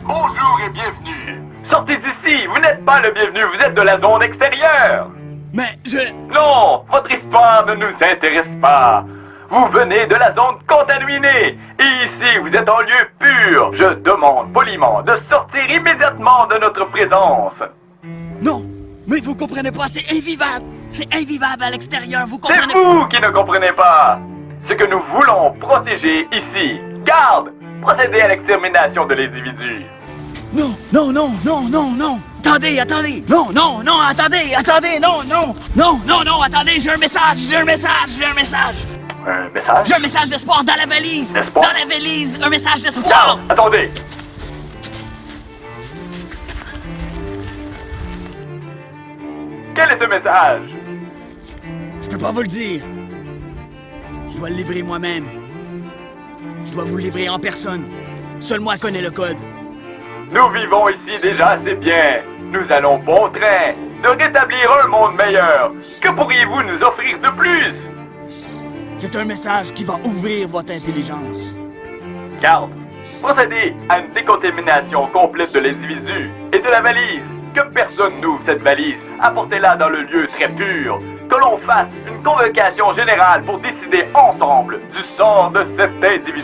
Bonjour et bienvenue. Sortez d'ici, vous n'êtes pas le bienvenu, vous êtes de la zone extérieure. Mais je... Non, votre histoire ne nous intéresse pas. Vous venez de la zone contaminée. Et ici, vous êtes en lieu pur. Je demande poliment de sortir immédiatement de notre présence. Non, mais vous comprenez pas, c'est invivable. C'est invivable à l'extérieur, vous C'est comprenez... vous qui ne comprenez pas. Ce que nous voulons protéger ici. Garde, procédez à l'extermination de l'individu. Non, non, non, non, non, non. Attendez, attendez. Non, non, non, attendez, attendez, non, non. Non, non, non, attendez, j'ai un message, j'ai un message, j'ai un message. Un message? J'ai un message d'espoir dans la valise. D'espoir? Dans la valise, un message d'espoir. Garde, attendez. Quel est ce message? Je peux pas vous le dire. Je dois le livrer moi-même. Je dois vous le livrer en personne. Seul moi connais le code. Nous vivons ici déjà assez bien. Nous allons bon train de rétablir un monde meilleur. Que pourriez-vous nous offrir de plus? C'est un message qui va ouvrir votre intelligence. Garde, procédez à une décontamination complète de l'individu et de la valise. Que personne n'ouvre cette valise. Apportez-la dans le lieu très pur. Que l'on fasse une convocation générale pour décider ensemble du sort de cet individu.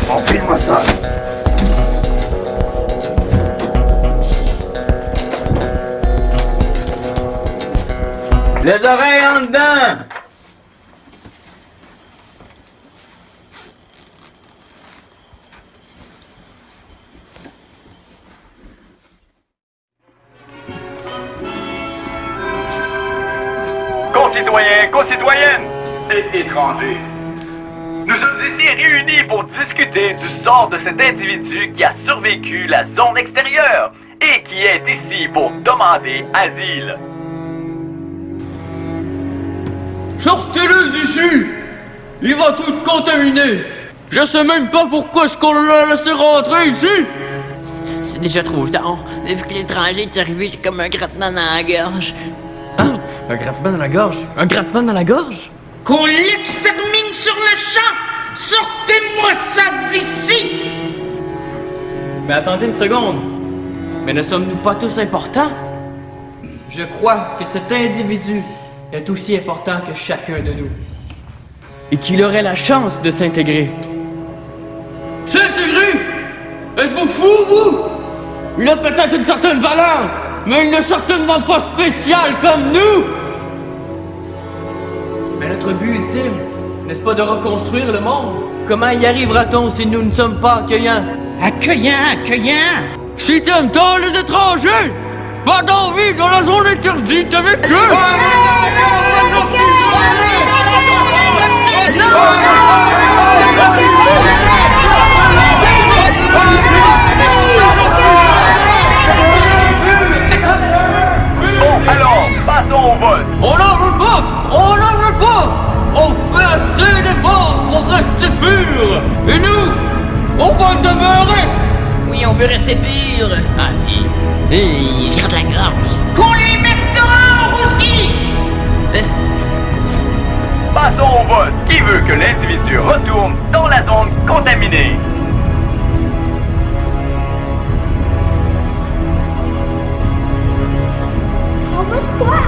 Enfile-moi ça. Les oreilles en dedans! Concitoyens, concitoyennes et étrangers, nous sommes ici réunis pour discuter du sort de cet individu qui a survécu la zone extérieure et qui est ici pour demander asile. Sortez-le d'ici! Il va tout contaminer! Je sais même pas pourquoi est-ce qu'on l'a laissé rentrer ici! C'est déjà trop tard. Depuis que l'étranger est arrivé, j'ai comme un grattement dans la gorge. Hein? Un grattement dans la gorge? Un grattement dans la gorge? Qu'on l'extermine sur le champ! Sortez-moi ça d'ici! Mais attendez une seconde. Mais ne sommes-nous pas tous importants? Je crois que cet individu est aussi important que chacun de nous. Et qu'il aurait la chance de s'intégrer. S'intégrer? Êtes-vous fous, vous? Il a peut-être une certaine valeur, mais il n'est certainement pas spécial comme nous! Mais notre but ultime, n'est-ce pas de reconstruire le monde? Comment y arrivera-t-on si nous ne sommes pas accueillants? Accueillant, accueillant! Si t'aimes tant les étrangers, va donc vivre dans la zone interdite avec eux! Bon, alors, passons au vote. On n'en veut pas! On n'en veut pas! On fait assez d'efforts pour rester pur! Et nous, on va demeurer! veut rester pur. Allez, il se gratte la gorge. Qu'on les mette dehors aussi! Passons au vote. Qui veut que l'individu retourne dans la zone contaminée? On vote quoi?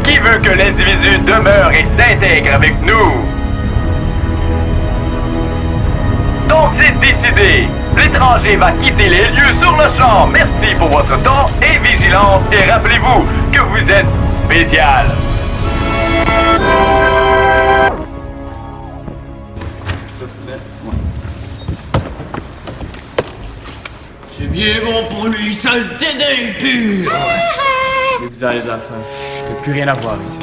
Qui veut que l'individu demeure et s'intègre avec nous? Donc c'est décidé. L'étranger va quitter les lieux sur le champ. Merci pour votre temps et vigilance. Et rappelez-vous que vous êtes spécial. C'est bien bon pour lui, saleté d'impur. Vous avez les enfants. Il n'y a plus rien à voir ici.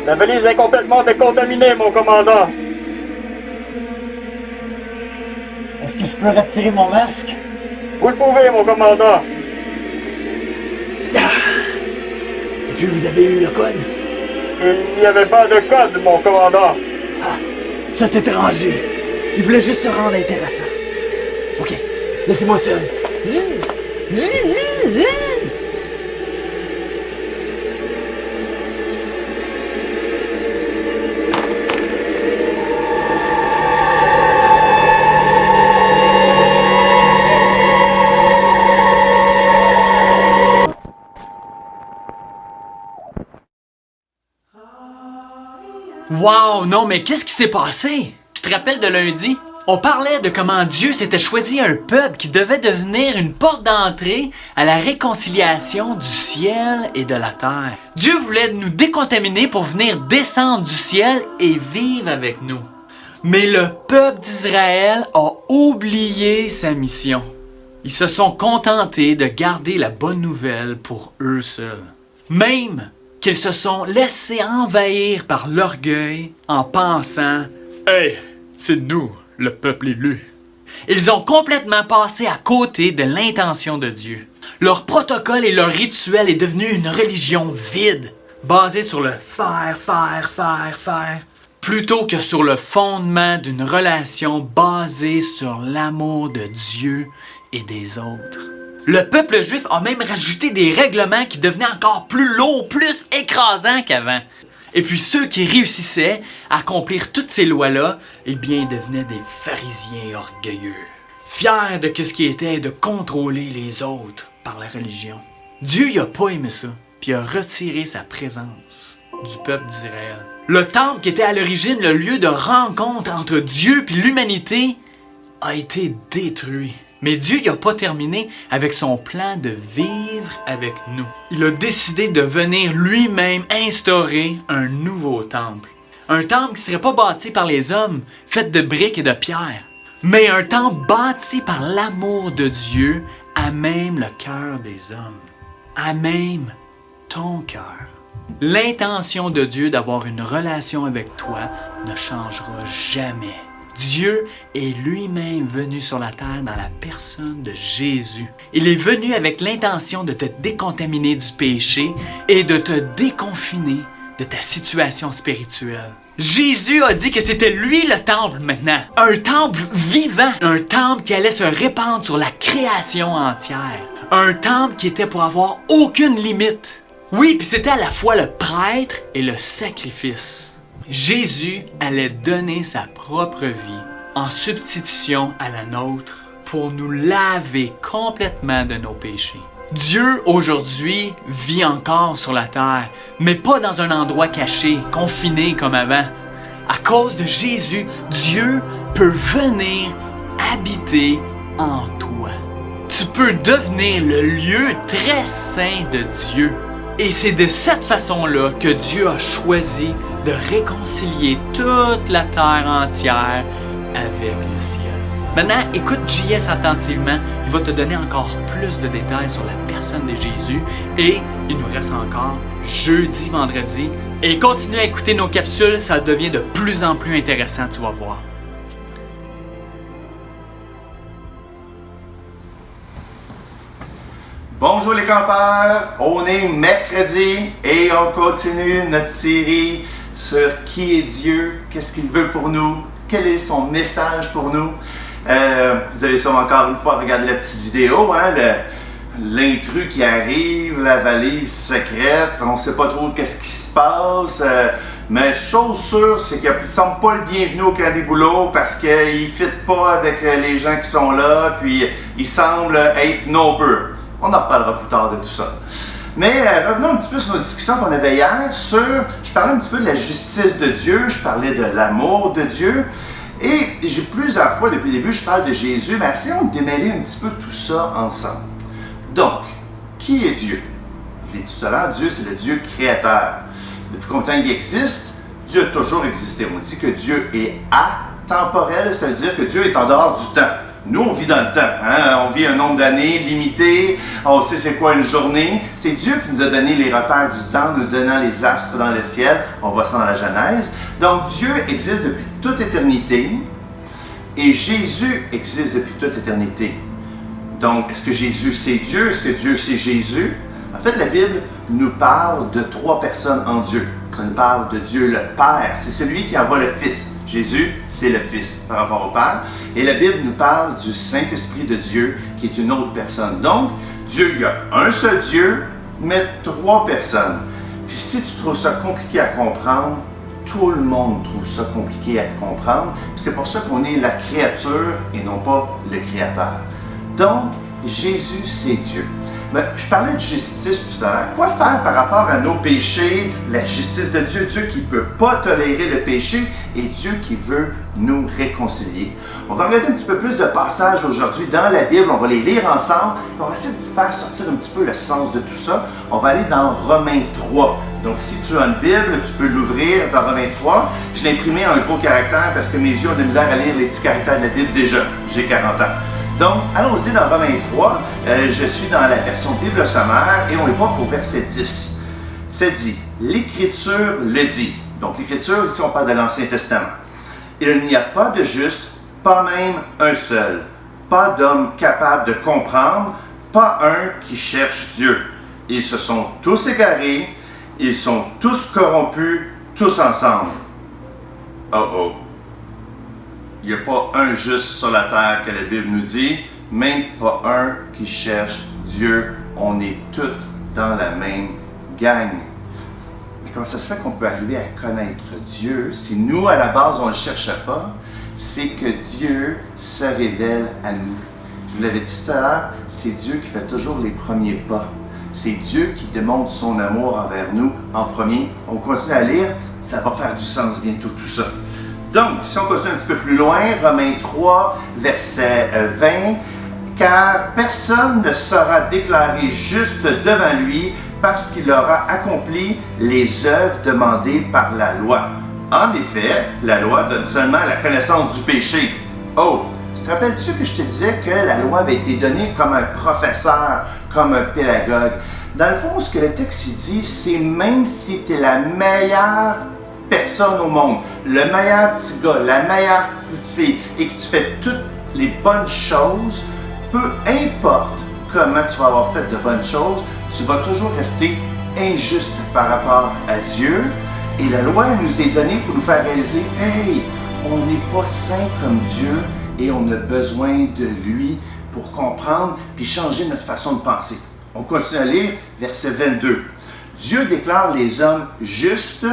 La valise est complètement décontaminée, mon commandant. Est-ce que je peux retirer mon masque? Vous le pouvez, mon commandant. Et puis vous avez eu le code? Il n'y avait pas de code, mon commandant. Ah, cet étranger. Il voulait juste se rendre intéressant. Ok, laissez-moi seul. Wow, non, mais qu'est-ce qui s'est passé? Tu te rappelles de lundi? On parlait de comment Dieu s'était choisi un peuple qui devait devenir une porte d'entrée à la réconciliation du ciel et de la terre. Dieu voulait nous décontaminer pour venir descendre du ciel et vivre avec nous. Mais le peuple d'Israël a oublié sa mission. Ils se sont contentés de garder la bonne nouvelle pour eux seuls. Même qu'ils se sont laissés envahir par l'orgueil en pensant « Hey, c'est nous, le peuple élu. » Ils ont complètement passé à côté de l'intention de Dieu. Leur protocole et leur rituel est devenu une religion vide, basée sur le faire, plutôt que sur le fondement d'une relation basée sur l'amour de Dieu et des autres. Le peuple juif a même rajouté des règlements qui devenaient encore plus lourds, plus écrasants qu'avant. Et puis ceux qui réussissaient à accomplir toutes ces lois-là, eh bien, devenaient des pharisiens orgueilleux, fiers de ce qui était de contrôler les autres par la religion. Dieu n'a pas aimé ça, puis a retiré sa présence du peuple d'Israël. Le temple, qui était à l'origine le lieu de rencontre entre Dieu et l'humanité, a été détruit. Mais Dieu n'a pas terminé avec son plan de vivre avec nous. Il a décidé de venir lui-même instaurer un nouveau temple. Un temple qui ne serait pas bâti par les hommes, fait de briques et de pierres, mais un temple bâti par l'amour de Dieu à même le cœur des hommes, à même ton cœur. L'intention de Dieu d'avoir une relation avec toi ne changera jamais. Dieu est lui-même venu sur la terre dans la personne de Jésus. Il est venu avec l'intention de te décontaminer du péché et de te déconfiner de ta situation spirituelle. Jésus a dit que c'était lui le temple maintenant. Un temple vivant. Un temple qui allait se répandre sur la création entière. Un temple qui était pour avoir aucune limite. Oui, puis c'était à la fois le prêtre et le sacrifice. Jésus allait donner sa propre vie en substitution à la nôtre pour nous laver complètement de nos péchés. Dieu, aujourd'hui, vit encore sur la terre, mais pas dans un endroit caché, confiné comme avant. À cause de Jésus, Dieu peut venir habiter en toi. Tu peux devenir le lieu très saint de Dieu. Et c'est de cette façon-là que Dieu a choisi de réconcilier toute la terre entière avec le ciel. Maintenant, écoute JS attentivement. Il va te donner encore plus de détails sur la personne de Jésus. Et il nous reste encore jeudi, vendredi. Et continue à écouter nos capsules, ça devient de plus en plus intéressant, tu vas voir. Bonjour les campeurs, on est mercredi et on continue notre série sur qui est Dieu, qu'est-ce qu'il veut pour nous, quel est son message pour nous. Vous avez sûrement encore une fois regardé la petite vidéo, hein, l'intrus qui arrive, la valise secrète, on ne sait pas trop qu'est-ce qui se passe. Mais chose sûre, c'est qu'il ne semble pas le bienvenu au camp des boulots parce qu'il ne fit pas avec les gens qui sont là, puis il semble être no peu. On en reparlera plus tard de tout ça. Mais revenons un petit peu sur nos discussions qu'on avait hier je parlais un petit peu de la justice de Dieu, je parlais de l'amour de Dieu, et j'ai plusieurs fois depuis le début, je parle de Jésus, mais essayons de démêler un petit peu tout ça ensemble. Donc, qui est Dieu? Je l'ai dit tout à l'heure, Dieu c'est le Dieu créateur. Depuis combien de temps il existe? Dieu a toujours existé. On dit que Dieu est atemporel, ça veut dire que Dieu est en dehors du temps. Nous, on vit dans le temps, hein? On vit un nombre d'années limité, on sait c'est quoi une journée. C'est Dieu qui nous a donné les repères du temps, nous donnant les astres dans le ciel. On voit ça dans la Genèse. Donc, Dieu existe depuis toute éternité et Jésus existe depuis toute éternité. Donc, est-ce que Jésus c'est Dieu? Est-ce que Dieu c'est Jésus? En fait, la Bible nous parle de trois personnes en Dieu. Ça nous parle de Dieu le Père. C'est celui qui envoie le Fils. Jésus, c'est le Fils par rapport au Père. Et la Bible nous parle du Saint-Esprit de Dieu, qui est une autre personne. Donc, Dieu, il y a un seul Dieu, mais trois personnes. Puis si tu trouves ça compliqué à comprendre, tout le monde trouve ça compliqué à comprendre. Puis c'est pour ça qu'on est la créature et non pas le Créateur. Donc, Jésus, c'est Dieu. Mais je parlais de justice tout à l'heure. Quoi faire par rapport à nos péchés, la justice de Dieu, Dieu qui ne peut pas tolérer le péché et Dieu qui veut nous réconcilier. On va regarder un petit peu plus de passages aujourd'hui dans la Bible, on va les lire ensemble, on va essayer de faire sortir un petit peu le sens de tout ça. On va aller dans Romains 3. Donc si tu as une Bible, tu peux l'ouvrir dans Romains 3. Je l'ai imprimé en gros caractère parce que mes yeux ont de la misère à lire les petits caractères de la Bible déjà. J'ai 40 ans. Donc, allons-y dans Romains 3. Je suis dans la version Bible sommaire et on y va au verset 10. C'est dit, l'Écriture le dit. Donc, l'Écriture, ici, on parle de l'Ancien Testament. Il n'y a pas de juste, pas même un seul. Pas d'homme capable de comprendre, pas un qui cherche Dieu. Ils se sont tous égarés, ils sont tous corrompus, tous ensemble. Oh oh. Il n'y a pas un juste sur la terre que la Bible nous dit, même pas un qui cherche Dieu. On est tous dans la même gang. Mais comment ça se fait qu'on peut arriver à connaître Dieu si nous, à la base, on ne le cherchait pas? C'est que Dieu se révèle à nous. Je vous l'avais dit tout à l'heure, c'est Dieu qui fait toujours les premiers pas. C'est Dieu qui démontre son amour envers nous en premier. On continue à lire, ça va faire du sens bientôt tout ça. Donc, si on continue un petit peu plus loin, Romains 3, verset 20, « Car personne ne sera déclaré juste devant lui parce qu'il aura accompli les œuvres demandées par la loi. En effet, la loi donne seulement la connaissance du péché. » Oh, tu te rappelles-tu que je te disais que la loi avait été donnée comme un professeur, comme un pédagogue? Dans le fond, ce que le texte dit, c'est même si tu es la meilleure personne au monde, le meilleur petit gars, la meilleure petite fille, et que tu fais toutes les bonnes choses, peu importe comment tu vas avoir fait de bonnes choses, tu vas toujours rester injuste par rapport à Dieu. Et la loi nous est donnée pour nous faire réaliser, hey, on n'est pas saint comme Dieu et on a besoin de lui pour comprendre puis changer notre façon de penser. On continue à lire verset 22. Dieu déclare les hommes justes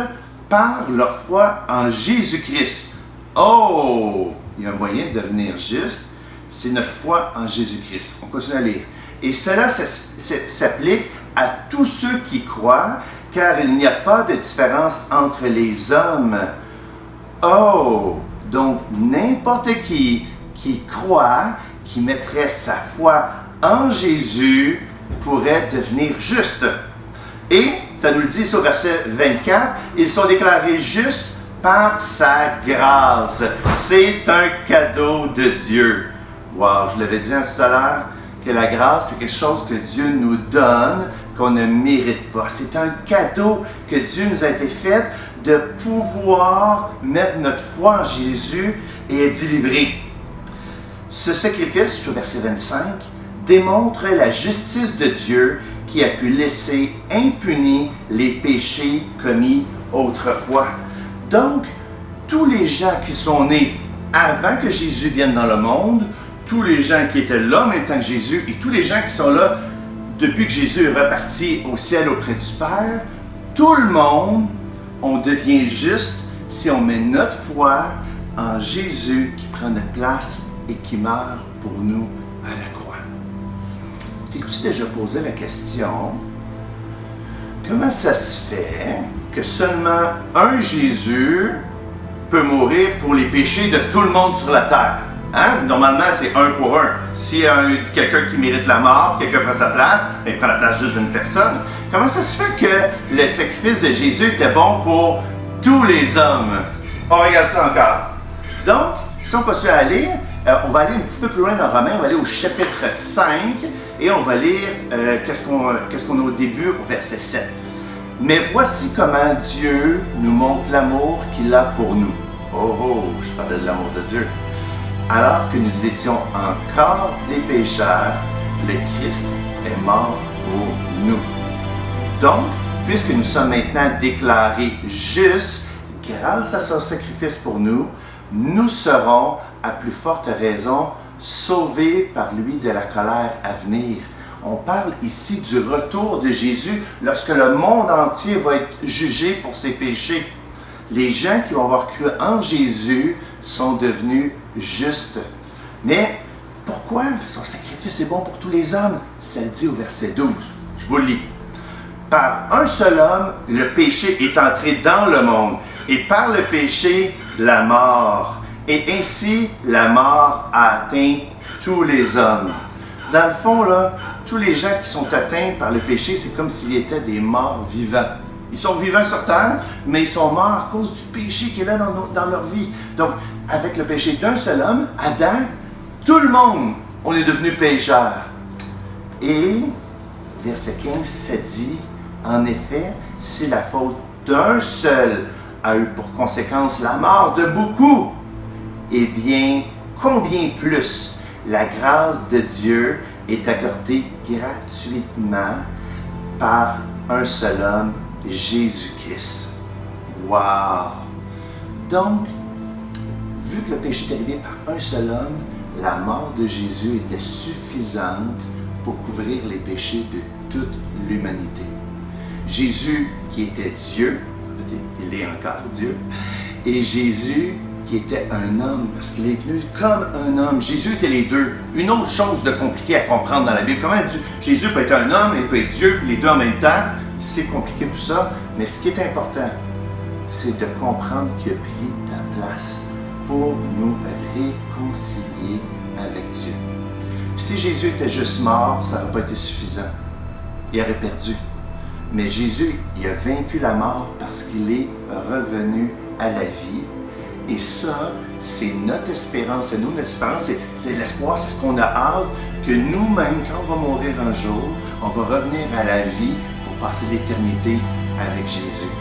par leur foi en Jésus-Christ. Oh! Il y a un moyen de devenir juste, c'est notre foi en Jésus-Christ. On continue à lire. Et cela s'applique à tous ceux qui croient, car il n'y a pas de différence entre les hommes. Oh! Donc, n'importe qui croit, qui mettrait sa foi en Jésus, pourrait devenir juste. Et, ça nous le dit au verset 24, ils sont déclarés justes par sa grâce. C'est un cadeau de Dieu. Wow, je l'avais dit tout à l'heure, que la grâce, c'est quelque chose que Dieu nous donne, qu'on ne mérite pas. C'est un cadeau que Dieu nous a été fait de pouvoir mettre notre foi en Jésus et être délivré. Ce sacrifice, au verset 25, démontre la justice de Dieu qui a pu laisser impunis les péchés commis autrefois. Donc, tous les gens qui sont nés avant que Jésus vienne dans le monde, tous les gens qui étaient là en même temps que Jésus et tous les gens qui sont là depuis que Jésus est reparti au ciel auprès du Père, tout le monde, on devient juste si on met notre foi en Jésus qui prend notre place et qui meurt pour nous à la croix. T'es-tu déjà posé la question, comment ça se fait que seulement un Jésus peut mourir pour les péchés de tout le monde sur la terre? Hein? Normalement, c'est un pour un. S'il y a quelqu'un qui mérite la mort, quelqu'un prend sa place, il prend la place juste d'une personne. Comment ça se fait que le sacrifice de Jésus était bon pour tous les hommes? On regarde ça encore. Donc, si on continue à lire, on va aller un petit peu plus loin dans Romains, on va aller au chapitre 5 et on va lire qu'est-ce qu'on a au début, au verset 7. Mais voici comment Dieu nous montre l'amour qu'il a pour nous. Oh, je parlais de l'amour de Dieu. Alors que nous étions encore des pécheurs, le Christ est mort pour nous. Donc, puisque nous sommes maintenant déclarés justes grâce à son sacrifice pour nous, nous serons, à plus forte raison, sauvés par lui de la colère à venir. On parle ici du retour de Jésus lorsque le monde entier va être jugé pour ses péchés. Les gens qui vont avoir cru en Jésus sont devenus justes. Mais pourquoi son sacrifice est bon pour tous les hommes? Ça le dit au verset 12. Je vous le lis. Par un seul homme, le péché est entré dans le monde, et par le péché, la mort. Et ainsi, la mort a atteint tous les hommes. Dans le fond, là, tous les gens qui sont atteints par le péché, c'est comme s'ils étaient des morts vivants. Ils sont vivants sur terre, mais ils sont morts à cause du péché qui est là dans leur vie. Donc, avec le péché d'un seul homme, Adam, tout le monde, on est devenu pécheurs. Et, verset 15, ça dit, en effet, si la faute d'un seul a eu pour conséquence la mort de beaucoup, eh bien, combien plus la grâce de Dieu est accordée gratuitement par un seul homme, Jésus-Christ. Wow! Donc, vu que le péché est arrivé par un seul homme, la mort de Jésus était suffisante pour couvrir les péchés de toute l'humanité. Jésus, qui était Dieu, en fait, il est encore Dieu, et Jésus, qui était un homme, parce qu'il est venu comme un homme. Jésus était les deux. Une autre chose de compliqué à comprendre dans la Bible, comment Jésus peut être un homme et peut être Dieu, puis les deux en même temps, c'est compliqué tout ça, mais ce qui est important, c'est de comprendre qu'il a pris ta place pour nous réconcilier avec Dieu. Puis si Jésus était juste mort, ça n'aurait pas été suffisant. Il aurait perdu. Mais Jésus, il a vaincu la mort parce qu'il est revenu à la vie. Et ça, c'est notre espérance. C'est nous, notre espérance, c'est l'espoir, c'est ce qu'on a hâte, que nous-mêmes, quand on va mourir un jour, on va revenir à la vie pour passer l'éternité avec Jésus.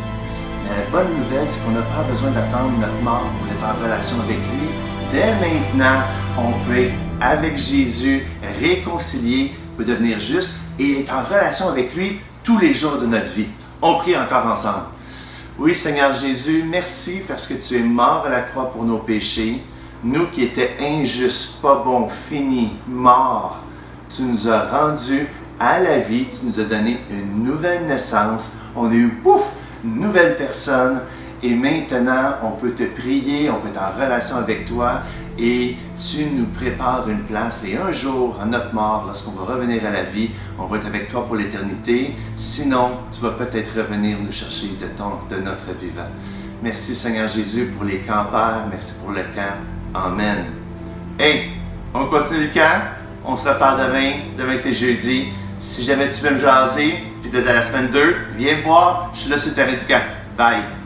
Mais la bonne nouvelle, c'est qu'on n'a pas besoin d'attendre notre mort pour être en relation avec lui. Dès maintenant, on peut être avec Jésus, réconcilié, peut devenir juste et être en relation avec lui tous les jours de notre vie. On prie encore ensemble. Oui, Seigneur Jésus, merci parce que tu es mort à la croix pour nos péchés. Nous qui étions injustes, pas bons, finis, morts, tu nous as rendus à la vie, tu nous as donné une nouvelle naissance. On a eu, pouf, une nouvelle personne Et maintenant, on peut te prier, on peut être en relation avec toi et tu nous prépares une place. Et un jour, à notre mort, lorsqu'on va revenir à la vie, on va être avec toi pour l'éternité. Sinon, tu vas peut-être revenir nous chercher de notre vivant. Merci Seigneur Jésus pour les campeurs. Merci pour le camp. Amen. Hey, on continue le camp. On se reparle demain. Demain, c'est jeudi. Si jamais tu veux me jaser, puis de la semaine 2, viens me voir. Je suis là sur le terrain du camp. Bye.